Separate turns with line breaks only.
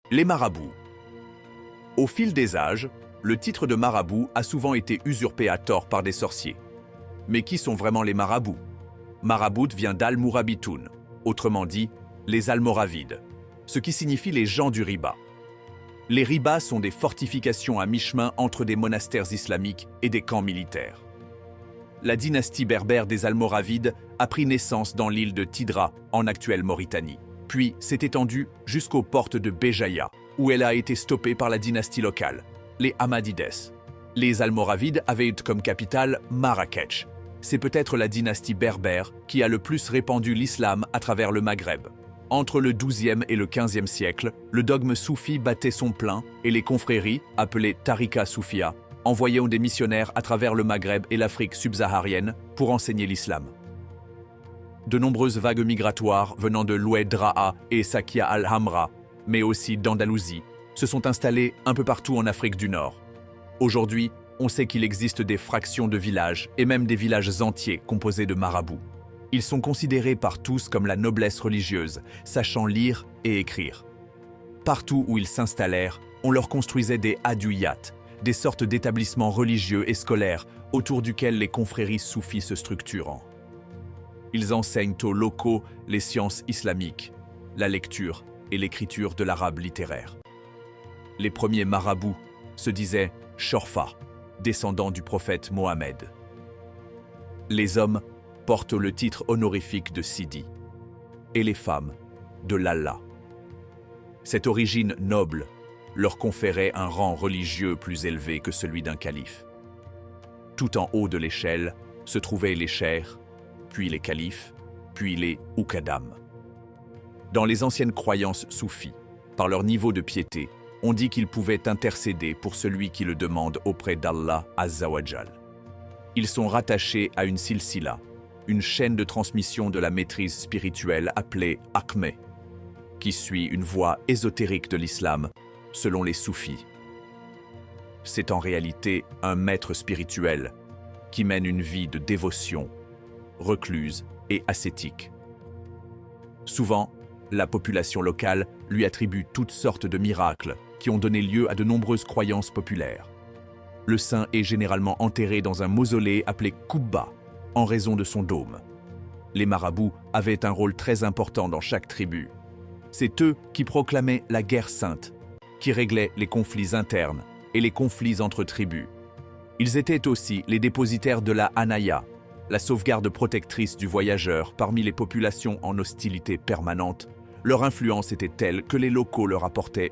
Les marabouts. Au fil des âges, le titre de marabout a souvent été usurpé à tort par des sorciers. Mais qui sont vraiment les marabouts? Marabout vient d'Al-Mourabitoun, autrement dit, les Almoravides, ce qui signifie les gens du riba. Les ribas sont des fortifications à mi-chemin entre des monastères islamiques et des camps militaires. La dynastie berbère des Almoravides a pris naissance dans l'île de Tidra, en actuelle Mauritanie, puis s'est étendue jusqu'aux portes de Béjaïa, où elle a été stoppée par la dynastie locale, les Hamadides. Les Almoravides avaient comme capitale Marrakech. C'est peut-être la dynastie berbère qui a le plus répandu l'islam à travers le Maghreb. Entre le XIIe et le XVe siècle, le dogme soufi battait son plein et les confréries, appelées Tariqa Soufia, envoyaient des missionnaires à travers le Maghreb et l'Afrique subsaharienne pour enseigner l'islam. De nombreuses vagues migratoires venant de l'Oued Dra'a et Sakia al-Hamra, mais aussi d'Andalousie, se sont installées un peu partout en Afrique du Nord. Aujourd'hui, on sait qu'il existe des fractions de villages et même des villages entiers composés de marabouts. Ils sont considérés par tous comme la noblesse religieuse, sachant lire et écrire. Partout où ils s'installèrent, on leur construisait des haduyat, des sortes d'établissements religieux et scolaires autour duquel les confréries soufis se structurent. Ils enseignent aux locaux les sciences islamiques, la lecture et l'écriture de l'arabe littéraire. Les premiers marabouts se disaient Shorfa, descendants du prophète Mohammed. Les hommes portent le titre honorifique de Sidi, et les femmes de Lalla. Cette origine noble leur conférait un rang religieux plus élevé que celui d'un calife. Tout en haut de l'échelle se trouvaient les cheikhs, puis les califes, puis les oukadam. Dans les anciennes croyances soufis, par leur niveau de piété, on dit qu'ils pouvaient intercéder pour celui qui le demande auprès d'Allah Azza wa Jal. Ils sont rattachés à une silsila, une chaîne de transmission de la maîtrise spirituelle appelée Akhme, qui suit une voie ésotérique de l'islam, selon les soufis. C'est en réalité un maître spirituel qui mène une vie de dévotion, recluse et ascétique. Souvent, la population locale lui attribue toutes sortes de miracles qui ont donné lieu à de nombreuses croyances populaires. Le saint est généralement enterré dans un mausolée appelé Koubba, en raison de son dôme. Les marabouts avaient un rôle très important dans chaque tribu. C'est eux qui proclamaient la guerre sainte, qui réglaient les conflits internes et les conflits entre tribus. Ils étaient aussi les dépositaires de la Hanaya, la sauvegarde protectrice du voyageur parmi les populations en hostilité permanente. Leur influence était telle que les locaux leur apportaient